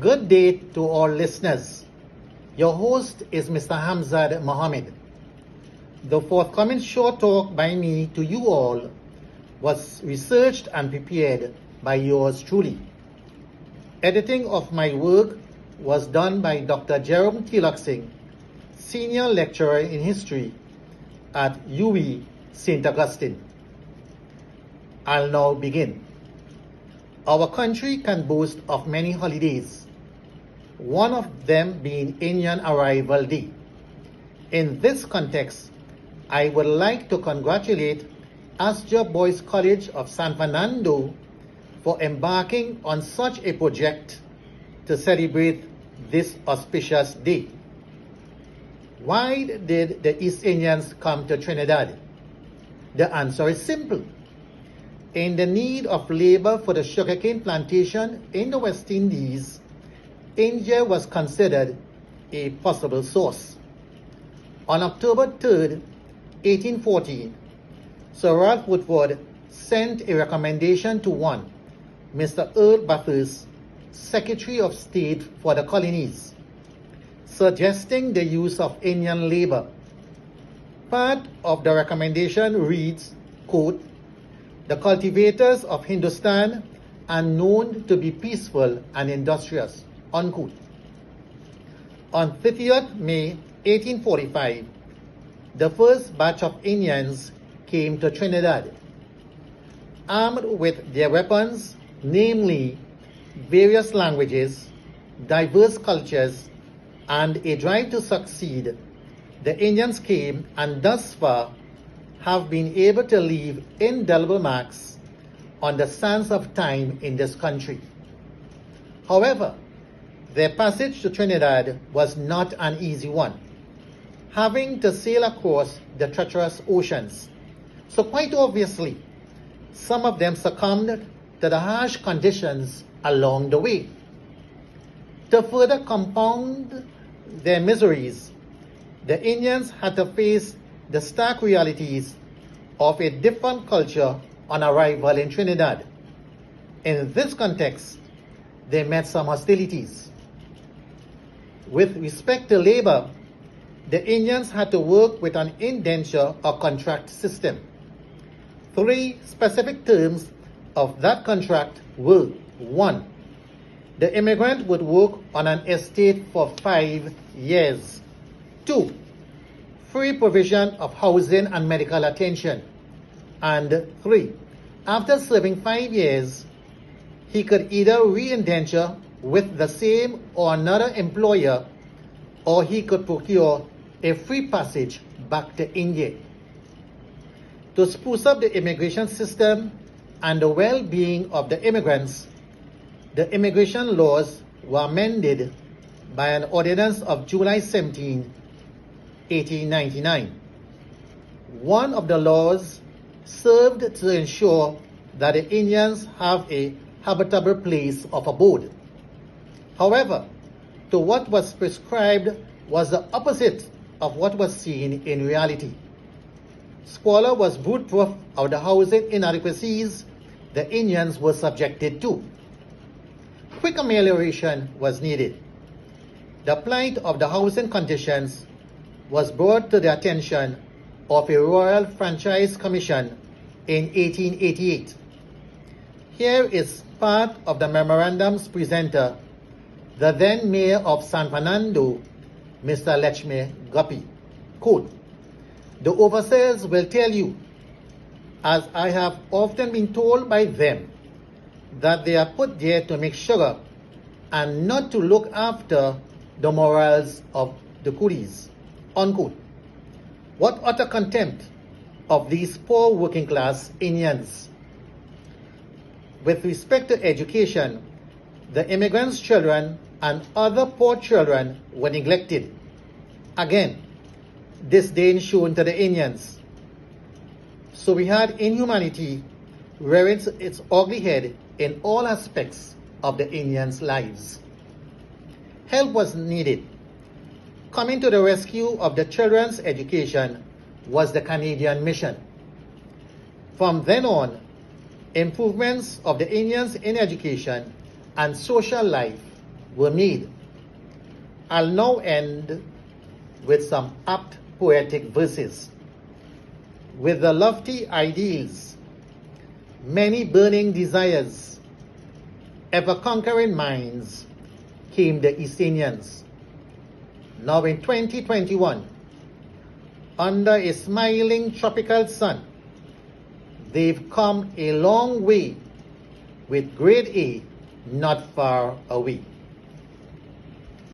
Good day to all listeners. Your host is Mr. Hamzad Mohammed. The forthcoming short talk by me to you all was researched and prepared by yours truly. Editing of my work was done by Dr. Jerome Tilak-Singh, Senior Lecturer in History at UWI St. Augustine. I'll now begin. Our country can boast of many holidays, one of them being Indian Arrival Day. In this context, I would like to congratulate ASJA Boys College of San Fernando for embarking on such a project to celebrate this auspicious day. Why did the East Indians come to Trinidad? The answer is simple. In the need of labor for the sugarcane plantation in the West Indies, India was considered a possible source. On October 3, 1814, Sir Ralph Woodford sent a recommendation to one, Mr. Earl Bathurst, Secretary of State for the Colonies, suggesting the use of Indian labor. Part of the recommendation reads, quote, "The cultivators of Hindustan are known to be peaceful and industrious," unquote. On 30th May 1845, the first batch of Indians came to Trinidad. Armed with their weapons, namely various languages, diverse cultures, and a drive to succeed, the Indians came and thus far have been able to leave indelible marks on the sands of time in this country. However, their passage to Trinidad was not an easy one, having to sail across the treacherous oceans. So quite obviously, some of them succumbed to the harsh conditions along the way. To further compound their miseries, the Indians had to face the stark realities of a different culture on arrival in Trinidad. In this context, they met some hostilities. With respect to labor, the Indians had to work with an indenture or contract system. Three specific terms of that contract were: 1. The immigrant would work on an estate for 5 years. 2. Free provision of housing and medical attention. And 3. After serving 5 years, he could either re-indenture with the same or another employer, or he could procure a free passage back to India. To spruce up the immigration system and the well-being of the immigrants, the immigration laws were amended by an ordinance of July 17, 1899. One of the laws served to ensure that the Indians have a habitable place of abode. However, to what was prescribed was the opposite of what was seen in reality. Squalor was root-proof of the housing inadequacies the Indians were subjected to. Quick amelioration was needed. The plight of the housing conditions was brought to the attention of a Royal Franchise Commission in 1888. Here is part of the memorandum's presenter, the then Mayor of San Fernando, Mr. Lechme Guppy. Quote, "The overseers will tell you, as I have often been told by them, that they are put there to make sugar and not to look after the morals of the coolies," unquote. What utter contempt of these poor working class Indians. With respect to education, the immigrants' children and other poor children were neglected. Again, disdain shown to the Indians. So we had inhumanity rearing its ugly head in all aspects of the Indians' lives. Help was needed. Coming to the rescue of the children's education was the Canadian mission. From then on, improvements of the Indians in education and social life were made. I'll now end with some apt poetic verses. With the lofty ideals, many burning desires, ever-conquering minds, came the East Indians. Now in 2021, under a smiling tropical sun, they've come a long way with grade A not far away.